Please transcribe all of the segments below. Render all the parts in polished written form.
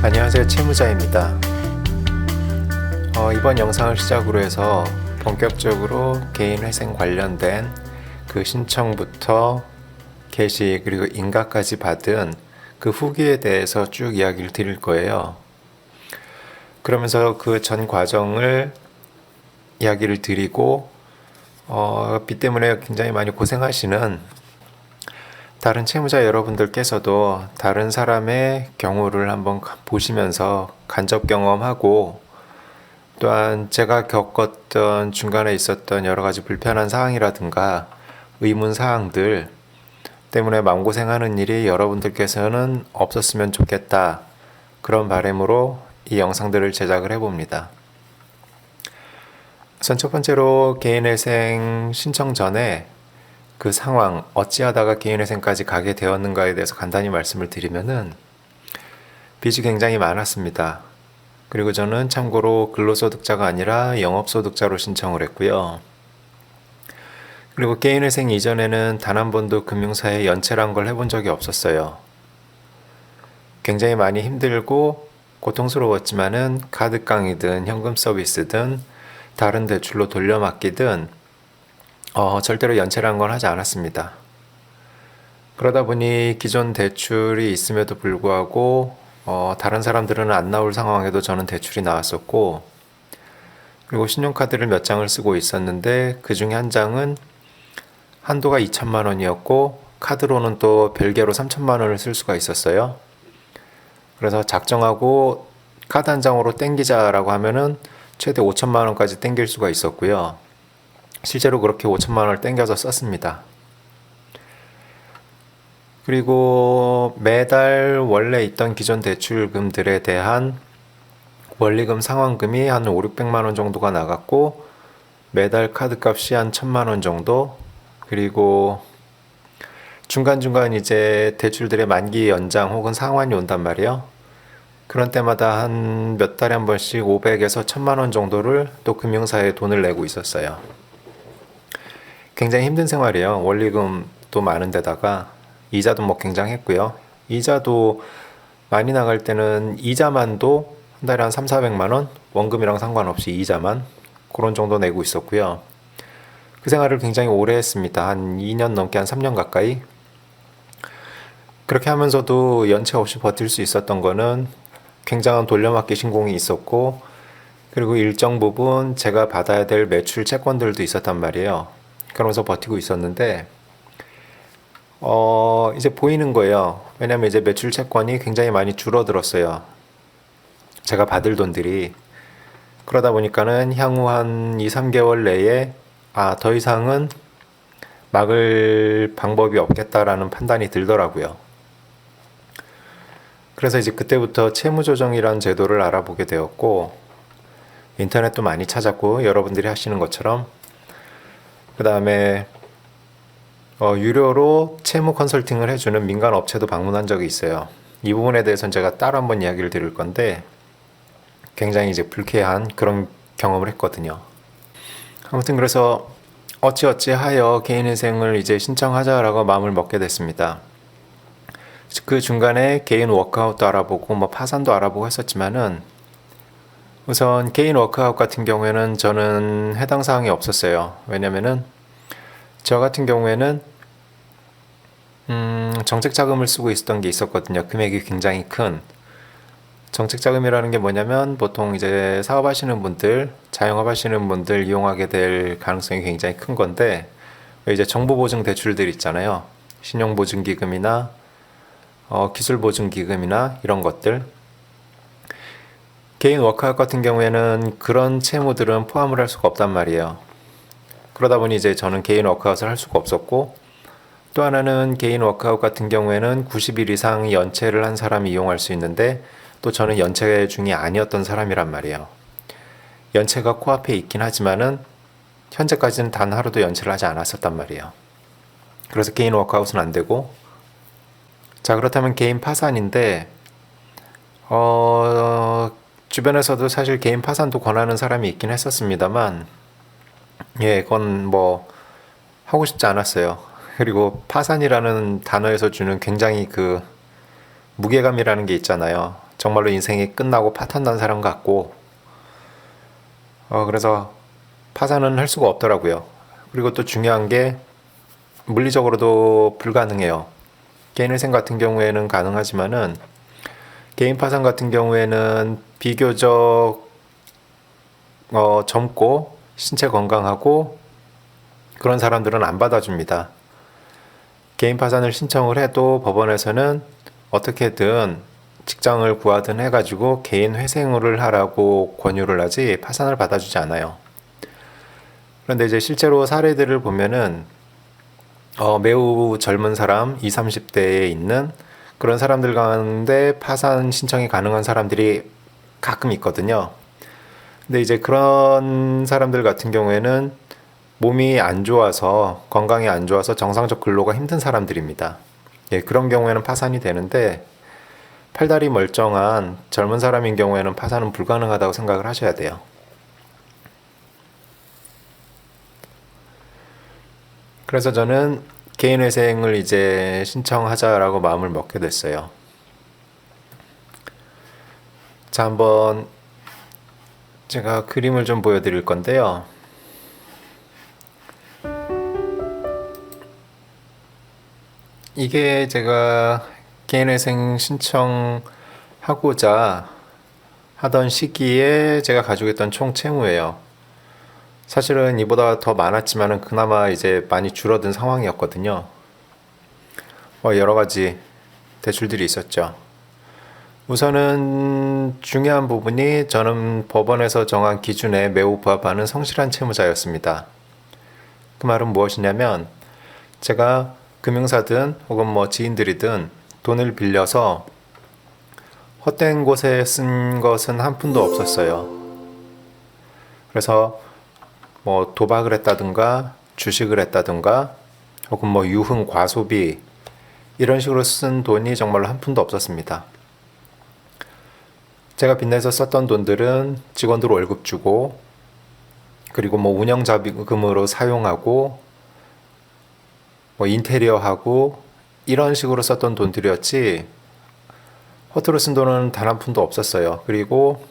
안녕하세요, 채무자입니다. 이번 영상을 시작으로 해서 본격적으로 개인회생 관련된 그 신청부터 게시 그리고 인가까지 받은 그 후기에 대해서 쭉 이야기를 드릴 거예요. 그러면서 그 전 과정을 이야기를 드리고 빚 때문에 굉장히 많이 고생하시는 다른 채무자 여러분들께서도 다른 사람의 경우를 한번 보시면서 간접 경험하고, 또한 제가 겪었던 중간에 있었던 여러 가지 불편한 사항이라든가 의문 사항들 때문에 마음고생하는 일이 여러분들께서는 없었으면 좋겠다, 그런 바람으로 이 영상들을 제작을 해봅니다. 우선 첫 번째로 개인회생 신청 전에 그 상황, 어찌하다가 개인회생까지 가게 되었는가에 대해서 간단히 말씀을 드리면은, 빚이 굉장히 많았습니다. 그리고 저는 참고로 근로소득자가 아니라 영업소득자로 신청을 했고요. 그리고 개인회생 이전에는 단 한 번도 금융사에 연체란 걸 해본 적이 없었어요. 굉장히 많이 힘들고 고통스러웠지만은 카드깡이든 현금 서비스든 다른 대출로 돌려막기든 절대로 연체란 건 하지 않았습니다. 그러다 보니 기존 대출이 있음에도 불구하고 다른 사람들은 안 나올 상황에도 저는 대출이 나왔었고, 그리고 신용카드를 몇 장을 쓰고 있었는데 그 중에 한 장은 한도가 2천만 원이었고 카드로는 또 별개로 3천만 원을 쓸 수가 있었어요. 그래서 작정하고 카드 한 장으로 땡기자라고 하면은 최대 5천만 원까지 땡길 수가 있었고요. 실제로 그렇게 5천만 원을 땡겨서 썼습니다. 그리고 매달 원래 있던 기존 대출금들에 대한 원리금 상환금이 한 5, 600만 원 정도가 나갔고, 매달 카드값이 한 1,000만 원 정도, 그리고 중간중간 이제 대출들의 만기 연장 혹은 상환이 온단 말이에요. 그런 때마다 한 몇 달에 한 번씩 500에서 1,000만 원 정도를 또 금융사에 돈을 내고 있었어요. 굉장히 힘든 생활이에요. 원리금도 많은 데다가 이자도 뭐 굉장했고요. 이자도 많이 나갈 때는 이자만도 한 달에 한 3, 400만 원, 원금이랑 상관없이 이자만 그런 정도 내고 있었고요. 그 생활을 굉장히 오래 했습니다. 한 2년 넘게, 한 3년 가까이. 그렇게 하면서도 연체 없이 버틸 수 있었던 거는 굉장한 돌려막기 신공이 있었고, 그리고 일정 부분 제가 받아야 될 매출 채권들도 있었단 말이에요. 그러면서 버티고 있었는데 이제 보이는 거예요. 왜냐면 이제 매출 채권이 굉장히 많이 줄어들었어요. 제가 받을 돈들이. 그러다 보니까는 향후 한 2, 3개월 내에 더 이상은 막을 방법이 없겠다라는 판단이 들더라고요. 그래서 이제 그때부터 채무조정이라는 제도를 알아보게 되었고, 인터넷도 많이 찾았고, 여러분들이 하시는 것처럼. 그 다음에 유료로 채무 컨설팅을 해주는 민간 업체도 방문한 적이 있어요. 이 부분에 대해서는 제가 따로 한번 이야기를 드릴 건데, 굉장히 이제 불쾌한 그런 경험을 했거든요. 아무튼 그래서 어찌어찌하여 개인회생을 이제 신청하자라고 마음을 먹게 됐습니다. 그 중간에 개인 워크아웃도 알아보고 뭐 파산도 알아보고 했었지만은, 우선 개인 워크아웃 같은 경우에는 저는 해당 사항이 없었어요. 왜냐면은 저 같은 경우에는 정책자금을 쓰고 있었던 게 있었거든요. 금액이 굉장히 큰. 정책자금이라는 게 뭐냐면 보통 이제 사업하시는 분들, 자영업하시는 분들 이용하게 될 가능성이 굉장히 큰 건데, 이제 정보보증 대출들 있잖아요. 신용보증기금이나 기술보증기금이나 이런 것들. 개인 워크아웃 같은 경우에는 그런 채무들은 포함을 할 수가 없단 말이에요. 그러다 보니 이제 저는 개인 워크아웃을 할 수가 없었고, 또 하나는 개인 워크아웃 같은 경우에는 90일 이상 연체를 한 사람이 이용할 수 있는데, 또 저는 연체 중이 아니었던 사람이란 말이에요. 연체가 코앞에 있긴 하지만은 현재까지는 단 하루도 연체를 하지 않았었단 말이에요. 그래서 개인 워크아웃은 안 되고, 자, 그렇다면 개인 파산인데 주변에서도 사실 개인 파산도 권하는 사람이 있긴 했었습니다만, 그건 뭐 하고 싶지 않았어요. 그리고 파산이라는 단어에서 주는 굉장히 그 무게감이라는 게 있잖아요. 정말로 인생이 끝나고 파탄난 사람 같고, 그래서 파산은 할 수가 없더라고요. 그리고 또 중요한 게 물리적으로도 불가능해요. 개인회생 같은 경우에는 가능하지만은 개인 파산 같은 경우에는 비교적 젊고 신체 건강하고 그런 사람들은 안 받아줍니다. 개인 파산을 신청을 해도 법원에서는 어떻게든 직장을 구하든 해가지고 개인 회생을 하라고 권유를 하지 파산을 받아주지 않아요. 그런데 이제 실제로 사례들을 보면은 매우 젊은 사람, 20, 30대에 있는 그런 사람들 가운데 파산 신청이 가능한 사람들이 가끔 있거든요. 근데 이제 그런 사람들 같은 경우에는 몸이 안 좋아서, 건강이 안 좋아서 정상적 근로가 힘든 사람들입니다. 예, 그런 경우에는 파산이 되는데, 팔다리 멀쩡한 젊은 사람인 경우에는 파산은 불가능하다고 생각을 하셔야 돼요. 그래서 저는 개인회생을 이제 신청하자라고 마음을 먹게 됐어요. 자, 한번 제가 그림을 좀 보여드릴 건데요. 이게 제가 개인회생 신청하고자 하던 시기에 제가 가지고 있던 총 채무예요. 사실은 이보다 더 많았지만은 그나마 이제 많이 줄어든 상황이었거든요. 여러 가지 대출들이 있었죠. 우선은 중요한 부분이 저는 법원에서 정한 기준에 매우 부합하는 성실한 채무자였습니다. 그 말은 무엇이냐면 제가 금융사든 혹은 뭐 지인들이든 돈을 빌려서 헛된 곳에 쓴 것은 한 푼도 없었어요. 그래서 뭐 도박을 했다든가 주식을 했다든가 혹은 뭐 유흥 과소비 이런 식으로 쓴 돈이 정말로 한 푼도 없었습니다. 제가 빚내서 썼던 돈들은 직원들 월급 주고 그리고 뭐 운영자금으로 사용하고 뭐 인테리어 하고 이런 식으로 썼던 돈들이었지 허투루 쓴 돈은 단 한 푼도 없었어요. 그리고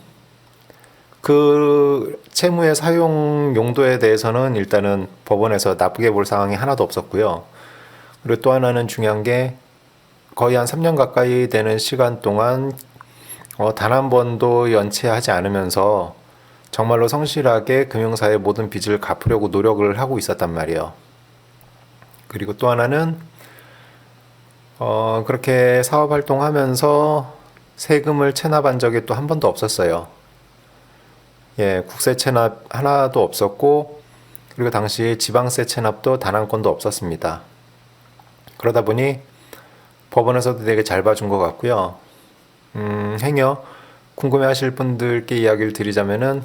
그 채무의 사용 용도에 대해서는 일단은 법원에서 나쁘게 볼 상황이 하나도 없었고요. 그리고 또 하나는 중요한 게 거의 한 3년 가까이 되는 시간 동안 단 한 번도 연체하지 않으면서 정말로 성실하게 금융사의 모든 빚을 갚으려고 노력을 하고 있었단 말이에요. 그리고 또 하나는 그렇게 사업 활동하면서 세금을 체납한 적이 또 한 번도 없었어요. 예, 국세 체납 하나도 없었고 그리고 당시 지방세 체납도 단 한 건도 없었습니다. 그러다 보니 법원에서도 되게 잘 봐준 것 같고요. 행여 궁금해하실 분들께 이야기를 드리자면은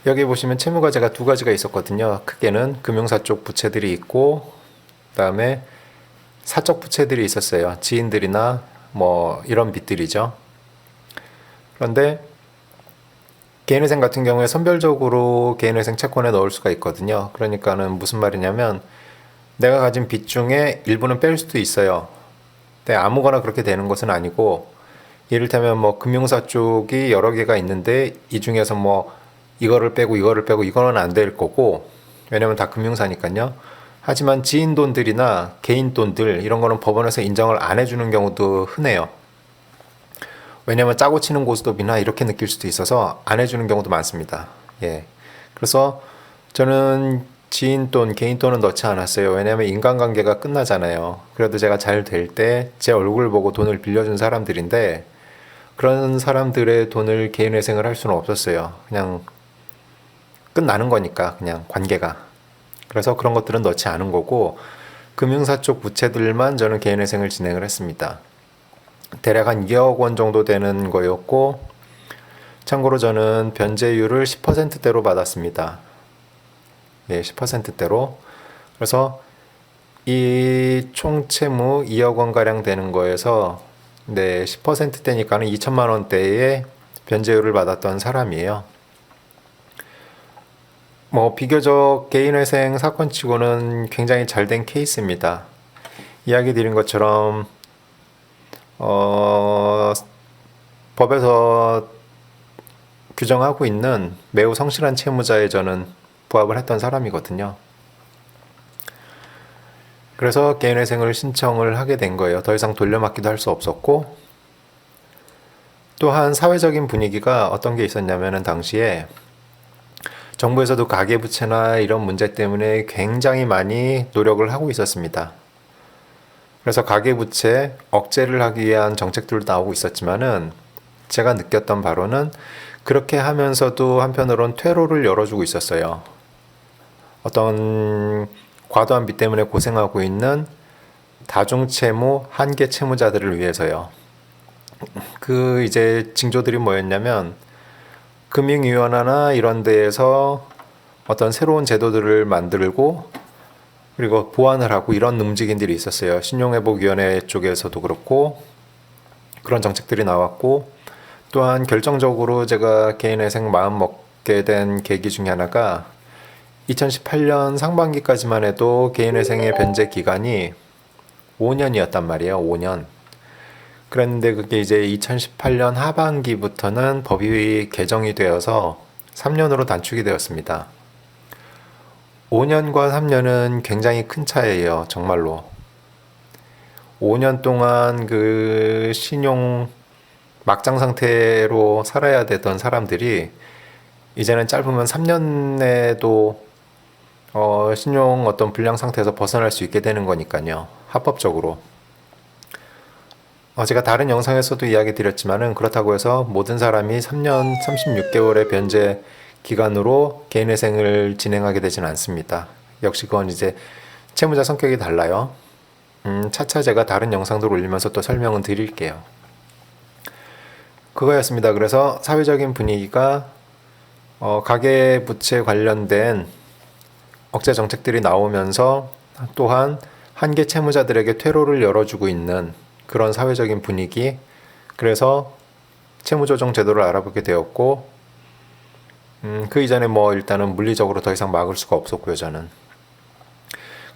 여기 보시면 채무과제가 두 가지가 있었거든요. 크게는 금융사 쪽 부채들이 있고 그다음에 사적 부채들이 있었어요. 지인들이나 뭐 이런 빚들이죠. 그런데 개인회생 같은 경우에 선별적으로 개인회생 채권에 넣을 수가 있거든요. 그러니까는 무슨 말이냐면 내가 가진 빚 중에 일부는 뺄 수도 있어요. 근데 아무거나 그렇게 되는 것은 아니고 이를테면 뭐 금융사 쪽이 여러 개가 있는데 이 중에서 뭐 이거를 빼고 이거는 안 될 거고 왜냐면 다 금융사니까요. 하지만 지인 돈들이나 개인 돈들 이런 거는 법원에서 인정을 안 해주는 경우도 흔해요. 왜냐면 짜고 치는 고스톱이나 이렇게 느낄 수도 있어서 안 해주는 경우도 많습니다. 예. 그래서 저는 지인 돈, 개인 돈은 넣지 않았어요. 왜냐면 인간관계가 끝나잖아요. 그래도 제가 잘 될 때 제 얼굴 보고 돈을 빌려준 사람들인데 그런 사람들의 돈을 개인회생을 할 수는 없었어요. 그냥 끝나는 거니까 그냥 관계가. 그래서 그런 것들은 넣지 않은 거고 금융사 쪽 부채들만 저는 개인회생을 진행을 했습니다. 대략 한 2억 원 정도 되는 거였고 참고로 저는 변제율을 10%대로 받았습니다. 예, 10%대로. 그래서 이 총 채무 2억 원가량 되는 거에서 10%대니까는 2천만 원대의 변제율을 받았던 사람이에요. 뭐 비교적 개인회생 사건치고는 굉장히 잘 된 케이스입니다. 이야기 드린 것처럼 법에서 규정하고 있는 매우 성실한 채무자에 저는 부합을 했던 사람이거든요. 그래서 개인회생을 신청을 하게 된 거예요. 더 이상 돌려막기도 할 수 없었고, 또한 사회적인 분위기가 어떤 게 있었냐면은 당시에 정부에서도 가계부채나 이런 문제 때문에 굉장히 많이 노력을 하고 있었습니다. 그래서 가계부채 억제를 하기 위한 정책들도 나오고 있었지만은 제가 느꼈던 바로는 그렇게 하면서도 한편으론 퇴로를 열어주고 있었어요. 어떤 과도한 빚 때문에 고생하고 있는 다중채무, 한계 채무자들을 위해서요. 그 이제 징조들이 뭐였냐면 금융위원회나 이런 데에서 어떤 새로운 제도들을 만들고 그리고 보완을 하고 이런 움직임들이 있었어요. 신용회복위원회 쪽에서도 그렇고 그런 정책들이 나왔고, 또한 결정적으로 제가 개인회생 마음 먹게 된 계기 중에 하나가 2018년 상반기까지만 해도 개인회생의 변제 기간이 5년이었단 말이에요. 5년. 그랬는데 그게 이제 2018년 하반기부터는 법이 개정이 되어서 3년으로 단축이 되었습니다. 5년과 3년은 굉장히 큰 차이예요. 정말로. 5년 동안 그 신용 막장 상태로 살아야 되던 사람들이 이제는 짧으면 3년에도 신용 어떤 불량 상태에서 벗어날 수 있게 되는 거니까요. 합법적으로. 제가 다른 영상에서도 이야기 드렸지만은 그렇다고 해서 모든 사람이 3년 36개월의 변제 기간으로 개인회생을 진행하게 되지는 않습니다. 역시 그건 이제 채무자 성격이 달라요. 차차 제가 다른 영상들 올리면서 또 설명은 드릴게요. 그거였습니다. 그래서 사회적인 분위기가 가계부채 관련된 억제 정책들이 나오면서 또한 한계 채무자들에게 퇴로를 열어주고 있는 그런 사회적인 분위기, 그래서 채무조정 제도를 알아보게 되었고, 그 이전에 뭐 일단은 물리적으로 더 이상 막을 수가 없었고요, 저는.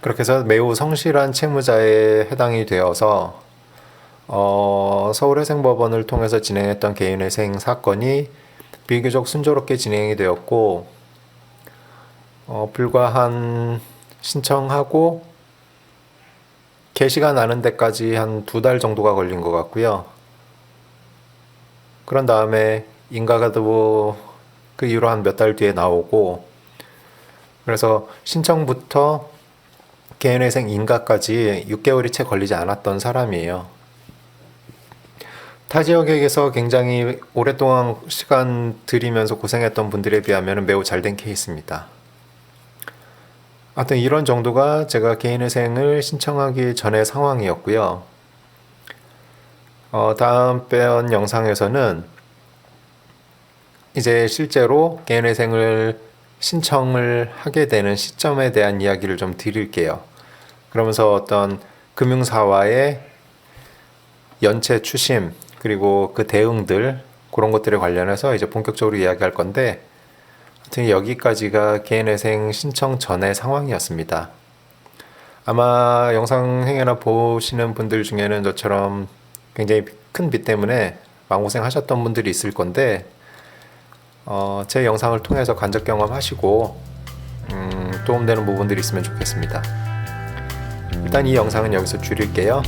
그렇게 해서 매우 성실한 채무자에 해당이 되어서 서울회생법원을 통해서 진행했던 개인회생 사건이 비교적 순조롭게 진행이 되었고, 불과 한 신청하고 개시가 나는 데까지 한 2달 정도가 걸린 것 같고요. 그런 다음에 인가가도 그 이후로 한 몇 달 뒤에 나오고, 그래서 신청부터 개인회생 인가까지 6개월이 채 걸리지 않았던 사람이에요. 타 지역에서 굉장히 오랫동안 시간 들이면서 고생했던 분들에 비하면 매우 잘된 케이스입니다. 하여튼 이런 정도가 제가 개인회생을 신청하기 전의 상황이었고요. 다음번 영상에서는 이제 실제로 개인회생을 신청을 하게 되는 시점에 대한 이야기를 좀 드릴게요. 그러면서 어떤 금융사와의 연체 추심, 그리고 그 대응들, 그런 것들에 관련해서 이제 본격적으로 이야기할 건데, 하여튼 여기까지가 개인회생 신청 전의 상황이었습니다. 아마 영상 행여나 보시는 분들 중에는 저처럼 굉장히 큰 빚 때문에 마음고생 하셨던 분들이 있을 건데, 제 영상을 통해서 간접 경험하시고 도움되는 부분들이 있으면 좋겠습니다. 일단 이 영상은 여기서 줄일게요.